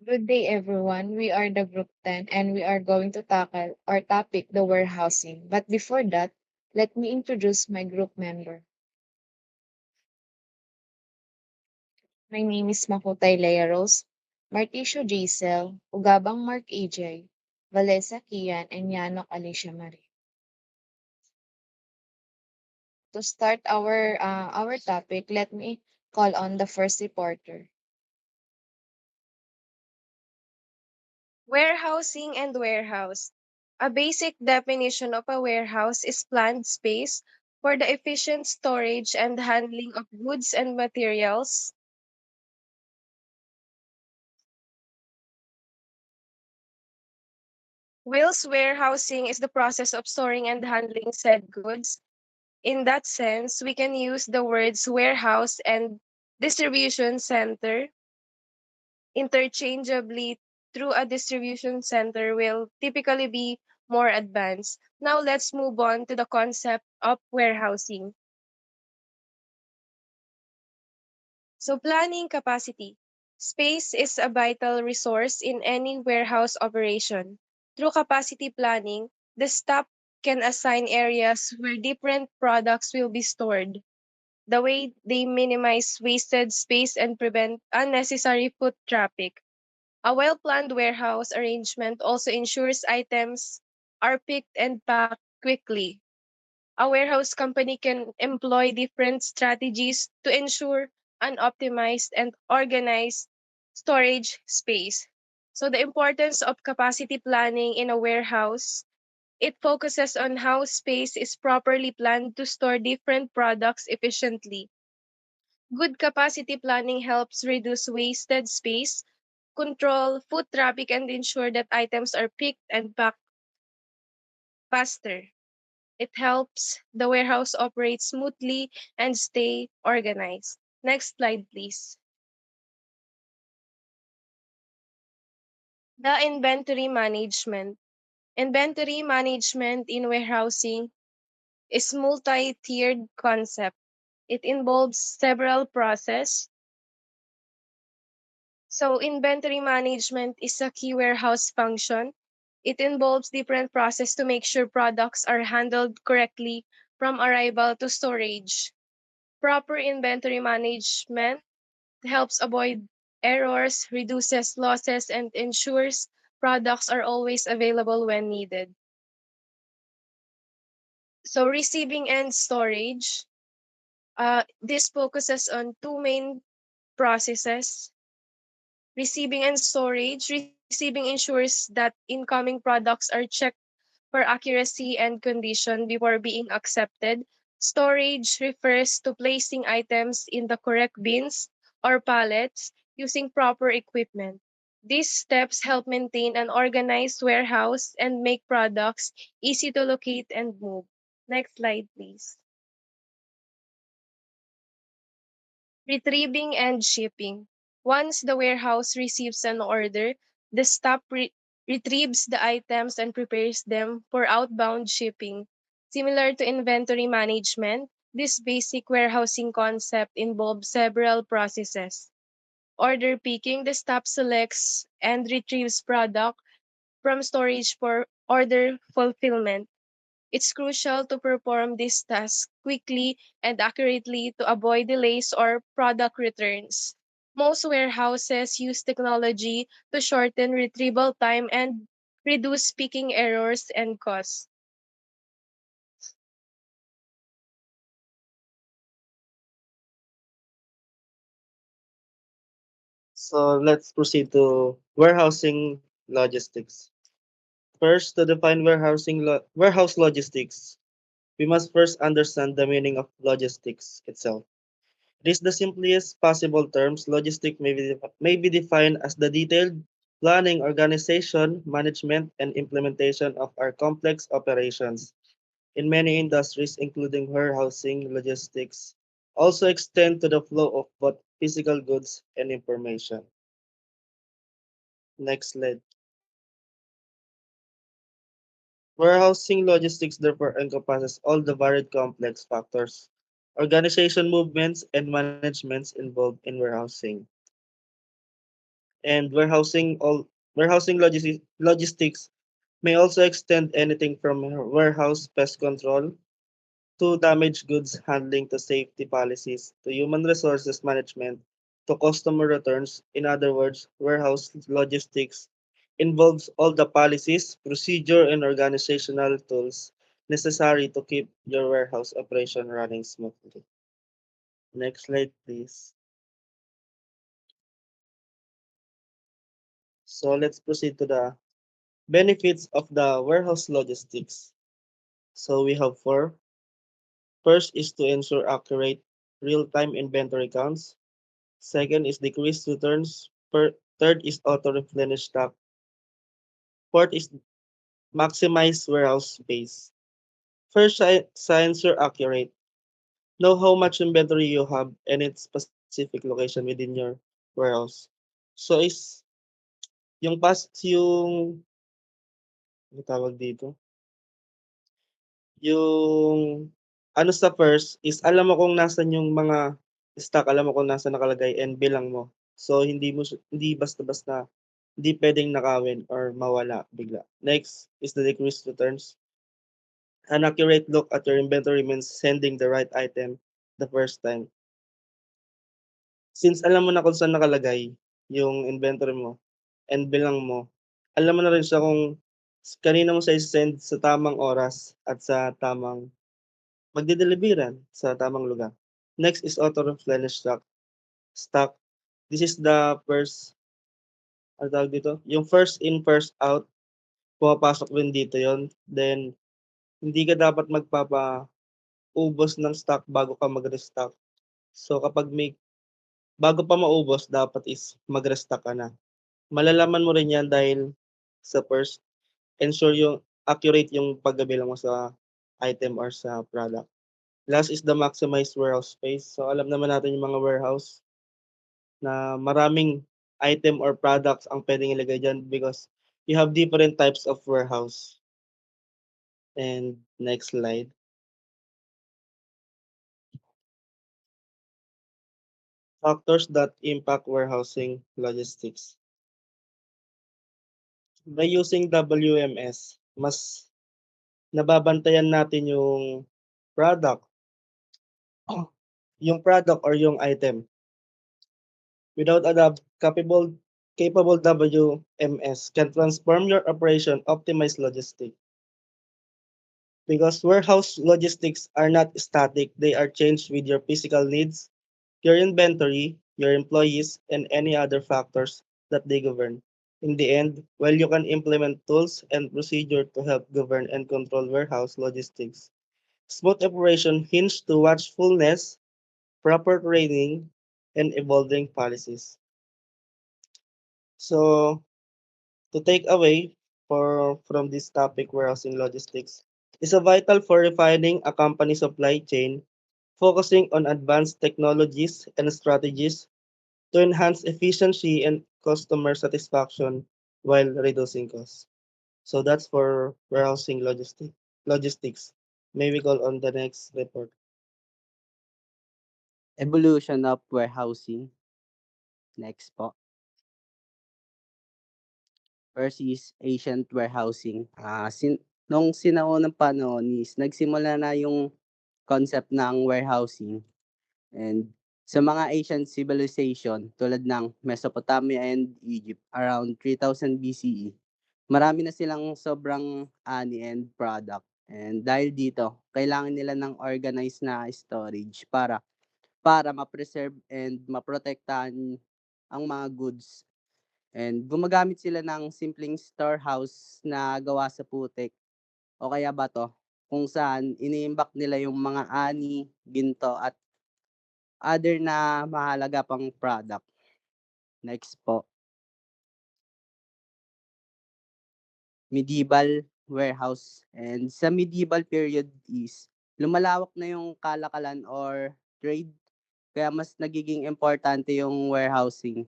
Good day, everyone. We are the Group 10 and we are going to tackle our topic, the warehousing. But before that, let me introduce my group member. My name is Makutay Lea Rose, Marticio Giselle, Ugabang Mark AJ, Valesa Kian, and Yanok Alicia Marie. To start our topic, let me call on the first reporter. Warehousing and warehouse. A basic definition of a warehouse is planned space for the efficient storage and handling of goods and materials. Whilst warehousing is the process of storing and handling said goods. In that sense, we can use the words warehouse and distribution center interchangeably. Through a distribution center will typically be more advanced. Now let's move on to the concept of warehousing. So planning capacity. Space is a vital resource in any warehouse operation. Through capacity planning, the staff can assign areas where different products will be stored. The way they minimize wasted space and prevent unnecessary foot traffic. A well-planned warehouse arrangement also ensures items are picked and packed quickly. A warehouse company can employ different strategies to ensure an optimized and organized storage space. So, the importance of capacity planning in a warehouse, it focuses on how space is properly planned to store different products efficiently. Good capacity planning helps reduce wasted space, control foot traffic, and ensure that items are picked and packed faster. It helps the warehouse operate smoothly and stay organized. Next slide, please. The inventory management. Inventory management in warehousing is multi-tiered concept. It involves several processes. So inventory management is a key warehouse function. It involves different processes to make sure products are handled correctly from arrival to storage. Proper inventory management helps avoid errors, reduces losses, and ensures products are always available when needed. So, receiving and storage. This focuses on two main processes. Receiving and storage. Receiving ensures that incoming products are checked for accuracy and condition before being accepted. Storage refers to placing items in the correct bins or pallets using proper equipment. These steps help maintain an organized warehouse and make products easy to locate and move. Next slide, please. Retrieving and shipping. Once the warehouse receives an order, the staff retrieves the items and prepares them for outbound shipping. Similar to inventory management, this basic warehousing concept involves several processes. Order picking, the staff selects and retrieves product from storage for order fulfillment. It's crucial to perform this task quickly and accurately to avoid delays or product returns. Most warehouses use technology to shorten retrieval time and reduce picking errors and costs. So let's proceed to warehousing logistics. First, to define warehouse logistics, we must first understand the meaning of logistics itself. It is the simplest possible terms. Logistics may be defined as the detailed planning, organization, management, and implementation of our complex operations. In many industries, including warehousing, logistics also extend to the flow of both physical goods and information. Next slide. Warehousing logistics therefore encompasses all the varied complex factors, organization movements, and managements involved in warehousing. And warehousing logistics may also extend anything from warehouse pest control to damaged goods handling to safety policies to human resources management to customer returns. In other words, warehouse logistics involves all the policies, procedure, and organizational tools necessary to keep your warehouse operation running smoothly. Next slide, please. So let's proceed to the benefits of the warehouse logistics. So we have four. First is to ensure accurate real-time inventory counts. Second is decreased returns. Third is auto-replenish stock. Fourth is maximize warehouse space. First, science you're accurate. Know how much inventory you have and its specific location within your warehouse. So is yung ano tawag dito? Yung ano sa first is alam mo kung nasan yung mga stock, alam mo kung nasaan nakalagay and bilang mo. So hindi basta-basta hindi puwedeng nakawin or mawala bigla. Next is the decreased returns. An accurate look at your inventory means sending the right item the first time. Since alam mo na kung saan nakalagay yung inventory mo and bilang mo, alam mo na rin siya kung kanino mo siya i-send sa tamang oras at sa tamang magde-deliveran sa tamang lugar. Next is auto-replenish stock. This is the first, ano tawag dito? Yung first in, first out, pumapasok din dito yon. Then, hindi ka dapat magpapaubos ng stock bago ka mag-restock. So, bago pa maubos, dapat is mag-restock ka na. Malalaman mo rin yan dahil sa first, ensure yung accurate yung paggabilang mo sa item or sa product. Last is the maximized warehouse space. So alam naman natin yung mga warehouse na maraming item or products ang pwedeng ilagay dyan because you have different types of warehouse. And next slide. Factors that impact warehousing logistics. By using WMS, mas nababantayan natin product, yung product or yung item. Without a capable WMS can transform your operation, optimize logistics. Because warehouse logistics are not static, they are changed with your physical needs, your inventory, your employees, and any other factors that they govern. In the end, while you can implement tools and procedure to help govern and control warehouse logistics, smooth operation hinge to watchfulness, proper training, and evolving policies. So, to take away from this topic, warehousing logistics is a vital for refining a company supply chain, focusing on advanced technologies and strategies to enhance efficiency and customer satisfaction while reducing costs. So that's for warehousing logistics. May we call on the next report. Evolution of warehousing. Next po. First is ancient warehousing. Nung sinaunang panahon is nagsimula na yung concept ng warehousing. And sa mga ancient civilization tulad ng Mesopotamia and Egypt around 3000 BCE, marami na silang sobrang ani and product. And dahil dito, kailangan nila ng organized na storage para ma-preserve and maprotektahan ang mga goods. And gumagamit sila ng simpleng storehouse na gawa sa putik o kaya bato kung saan iniimbak nila yung mga ani, ginto at other na mahalaga pang product. Next po. Medieval warehouse. And sa medieval period is lumalawak na yung kalakalan or trade kaya mas nagiging importante yung warehousing.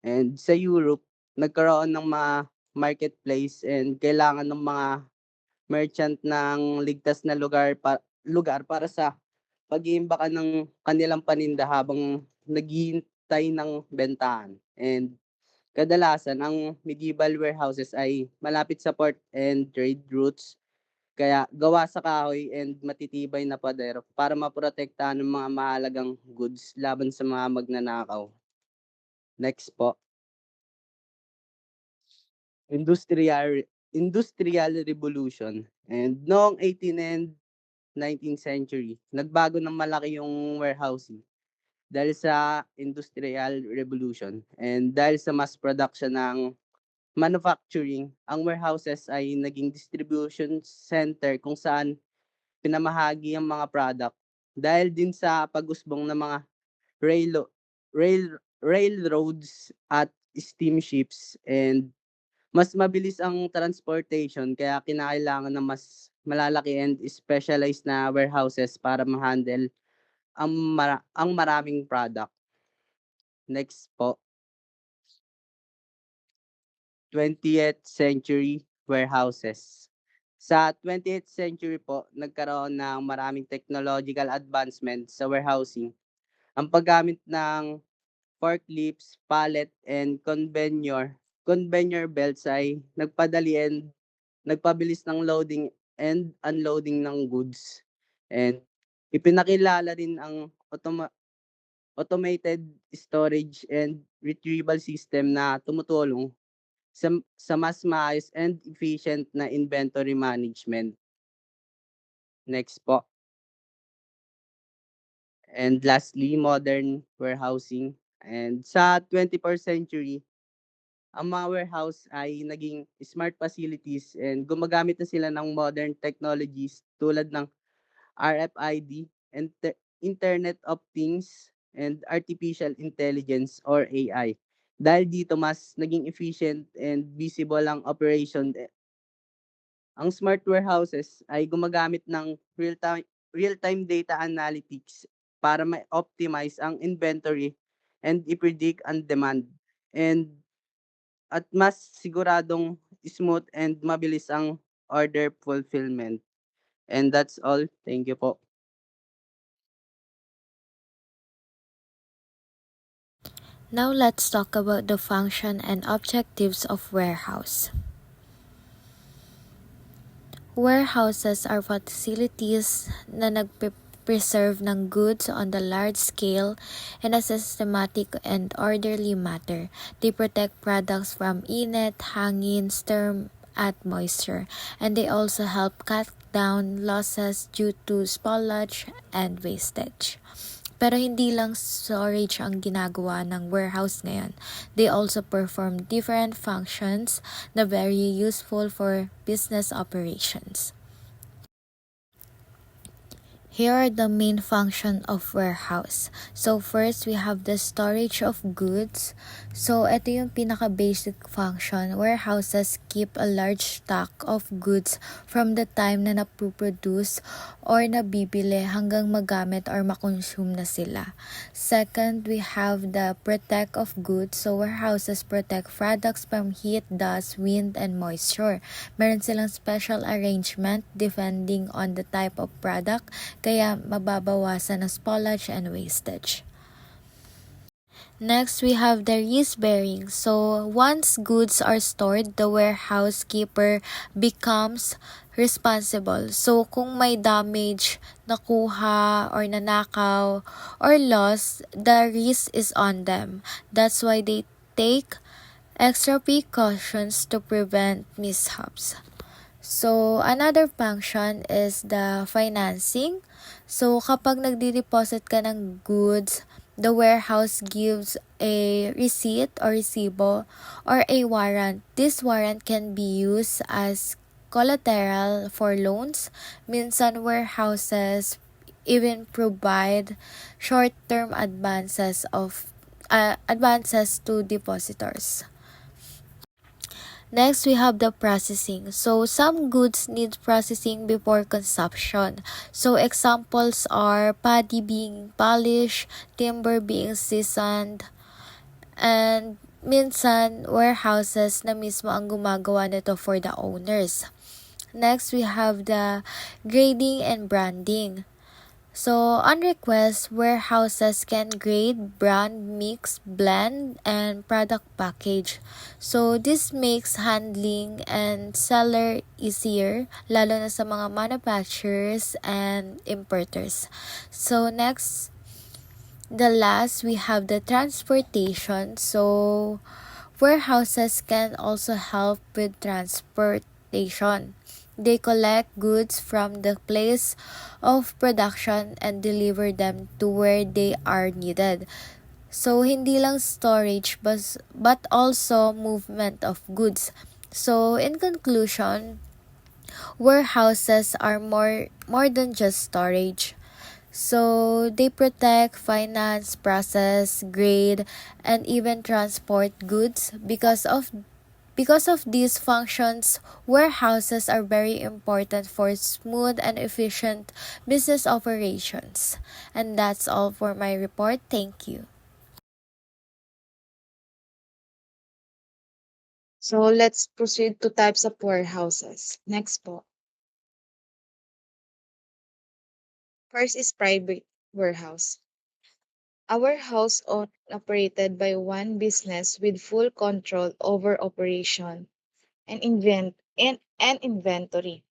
And sa Europe, nagkaroon ng mga marketplace and kailangan ng mga merchant ng ligtas na lugar para sa pag-iimbakan ng kanilang paninda habang naghihintay ng bentahan. And Kadalasan, ang medieval warehouses ay malapit sa port and trade routes, kaya gawa sa kahoy and matitibay na pader para maprotektahan ng mga mahalagang goods laban sa mga magnanakaw. Next po, Industrial Industrial Revolution. And noong 18th and 19th century, nagbago ng malaki yung warehousing dahil sa Industrial Revolution and dahil sa mass production ng manufacturing, ang warehouses ay naging distribution center kung saan pinamahagi ang mga product. Dahil din sa pag-usbong ng mga railo railroads at steamships, and mas mabilis ang transportation, kaya kinakailangan ng mas malalaki and specialized na warehouses para ma-handle ang maraming product. Next po, 20th century warehouses. Sa 20th century po, nagkaroon ng maraming technological advancement sa warehousing. Ang paggamit ng forklifts, pallet, and conveyor belts ay nagpadali and nagpabilis ng loading and unloading ng goods. And ipinakilala rin ang automated storage and retrieval system na tumutulong sa mas maayos and efficient na inventory management. Next po. And lastly, modern warehousing. And sa 21st century, ang mga warehouse ay naging smart facilities and gumagamit na sila ng modern technologies tulad ng RFID, Internet of Things, and Artificial Intelligence or AI. Dahil dito, mas naging efficient and visible ang operation. Ang smart warehouses ay gumagamit ng real-time data analytics para ma-optimize ang inventory and i-predict ang demand, and at mas siguradong smooth and mabilis ang order fulfillment. And that's all. Thank you po. Now let's talk about the function and objectives of warehouse. Warehouses are facilities na nagpe-preserve ng goods on the large scale in a systematic and orderly manner. They protect products from init, hangin, storm, at moisture, and they also help cut down losses due to spoilage and wastage. Pero hindi lang storage ang ginagawa ng warehouse ngayon. They also perform different functions na very useful for business operations. Here are the main function of warehouse. So first, we have the storage of goods. So ito yung pinaka-basic function. Warehouses keep a large stock of goods from the time na napuproduce or nabibili hanggang magamit or makonsume na sila. Second, we have the protect of goods. So warehouses protect products from heat, dust, wind, and moisture. Meron silang special arrangement depending on the type of product, kaya mababawasan ang spoilage and wastage. Next, we have the risk bearing. So, once goods are stored, the warehouse keeper becomes responsible. So, kung may damage, nakuha, or nanakaw, or lost, the risk is on them. That's why they take extra precautions to prevent mishaps. So, another function is the financing. So, kapag nagdi-deposit ka ng goods, the warehouse gives a receipt or resibo or a warrant. This warrant can be used as collateral for loans. Minsan, warehouses even provide short-term advances to depositors. Next, we have the processing. So, some goods need processing before consumption. So, examples are paddy being polished, timber being seasoned, and minsan, warehouses na mismo ang gumagawa nito for the owners. Next, we have the grading and branding. So, on request, warehouses can grade, brand, mix, blend, and product package. So, this makes handling and seller easier, lalo na sa mga manufacturers and importers. So, next, the last, we have the transportation. So, warehouses can also help with transportation. They collect goods from the place of production and deliver them to where they are needed. So, hindi lang storage but also movement of goods. So, in conclusion, warehouses are more than just storage. So they protect, finance, process, grade, and even transport goods. Because of these functions, warehouses are very important for smooth and efficient business operations. And that's all for my report. Thank you. So let's proceed to types of warehouses. Next po. First is private warehouse. A warehouse operated by one business with full control over operation and inventory.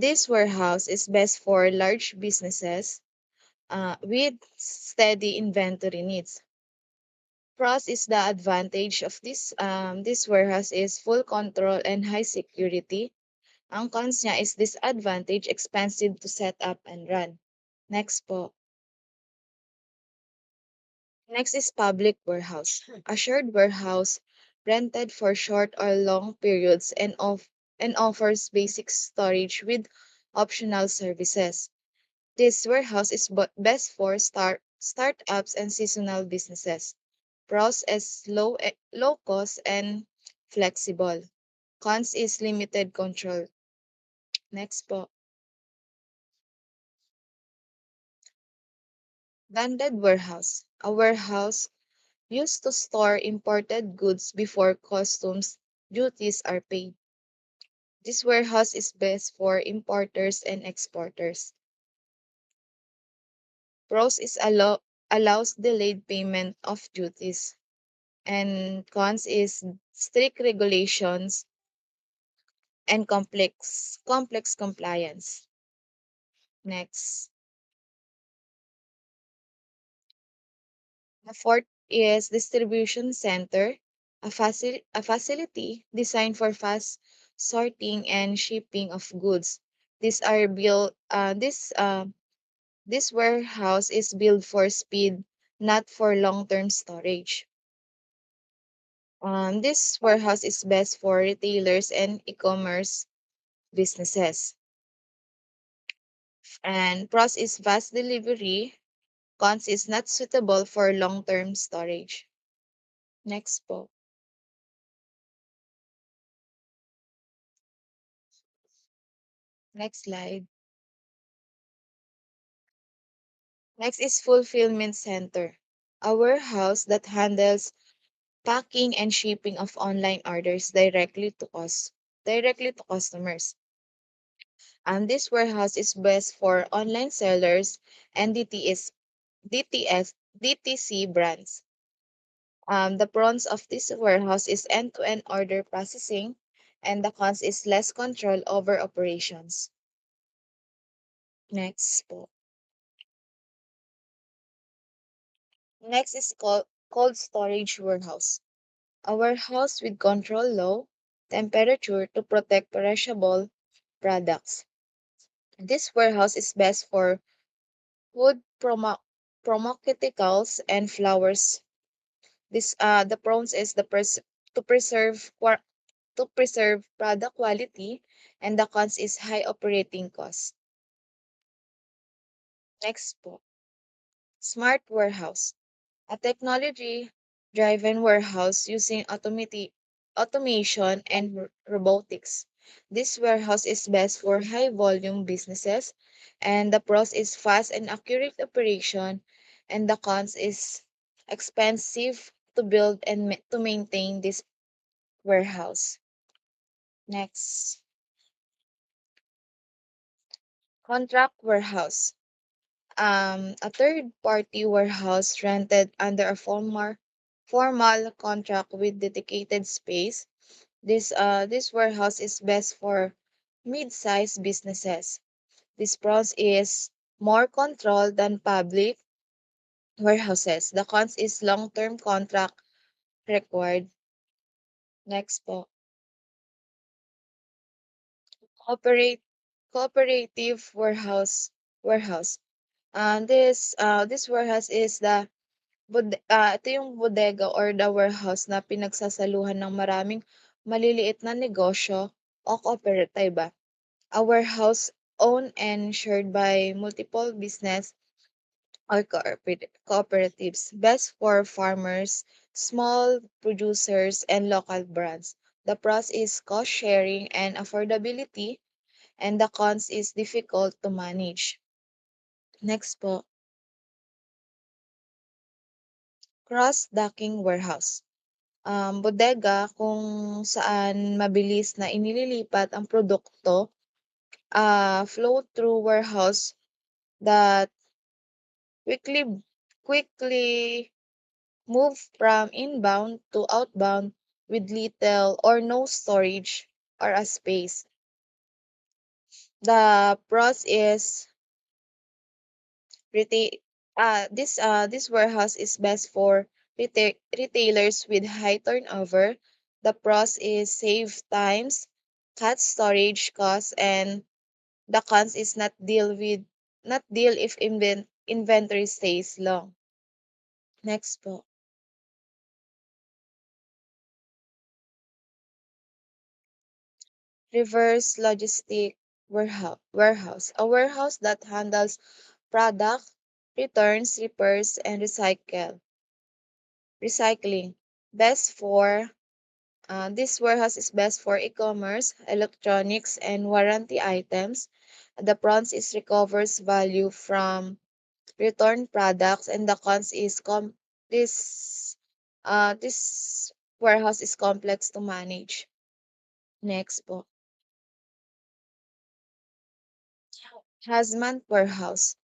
This warehouse is best for large businesses with steady inventory needs. Pros is the advantage of this warehouse is full control and high security. Ang cons niya is disadvantage, expensive to set up and run. Next po. Next is public warehouse. A shared warehouse rented for short or long periods and offers basic storage with optional services. This warehouse is best for startups and seasonal businesses. Pros is low cost and flexible. Cons is limited control. Next po. Landed warehouse. A warehouse used to store imported goods before customs duties are paid. This warehouse is best for importers and exporters. Pros is allows delayed payment of duties. And cons is strict regulations and complex compliance. Next. The fourth is distribution center, a facility designed for fast sorting and shipping of goods. These are built. This warehouse is built for speed, not for long-term storage. This warehouse is best for retailers and e-commerce businesses. And pros is fast delivery. Cons is not suitable for long-term storage. Next po. Next slide. Next is fulfillment center, a warehouse that handles packing and shipping of online orders directly to customers. This warehouse is best for online sellers and DTC brands. The pros of this warehouse is end-to-end order processing, and the cons is less control over operations. Next po. Next is cold storage warehouse. A warehouse with control low temperature to protect perishable products. This warehouse is best for food pharmaceuticals and flowers. The pros is to preserve product quality, and the cons is high operating costs. Next po. Smart warehouse. A technology-driven warehouse using automation and robotics. This warehouse is best for high-volume businesses, and the pros is fast and accurate operation, and the cons is expensive to build and to maintain this warehouse. Next, contract warehouse. A third-party warehouse rented under a formal contract with dedicated space. This warehouse is best for mid-sized businesses. This pros is more control than public warehouses. The cons is long-term contract required. Next po. Cooperate, cooperative warehouse. This warehouse is ito yung bodega or the warehouse na pinagsasaluhan ng maraming maliliit na negosyo o kooperatiba. A warehouse owned and shared by multiple business or cooperatives, best for farmers, small producers, and local brands. The pros is cost sharing and affordability, and the cons is difficult to manage. Next po, cross-docking warehouse. Bodega kung saan mabilis na inililipat ang produkto, flow through warehouse that quickly move from inbound to outbound with little or no storage or a space. The pros is retail. This warehouse is best for retailers with high turnover. The pros is save times, cut storage costs, and the cons is not deal if inventory stays long. Next po. Reverse logistic warehouse. A warehouse that handles product, returns, repairs, and recycling. Best for This warehouse is best for e-commerce, electronics, and warranty items. The pros is recovers value from return products, and the cons is this warehouse is complex to manage. Next po. Hazmat warehouse.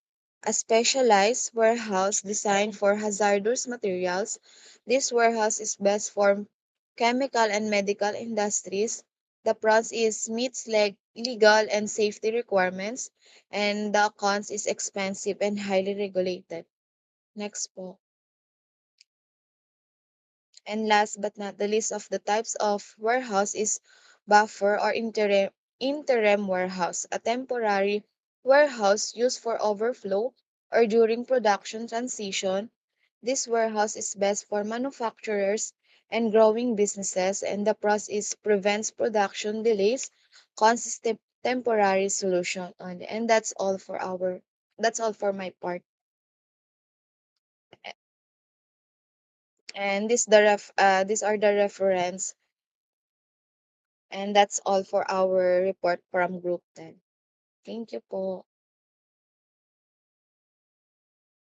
A specialized warehouse designed for hazardous materials. This warehouse is best for chemical and medical industries. The pros is meets legal and safety requirements, and the cons is expensive and highly regulated. Next po. And last but not the least of the types of warehouse is buffer or interim warehouse, a temporary warehouse used for overflow or during production transition. This warehouse is best for manufacturers and growing businesses, and the process prevents production delays, consistent temporary solution only. And that's all for my part. And these are the reference. And that's all for our report from Group 10. Thank you po.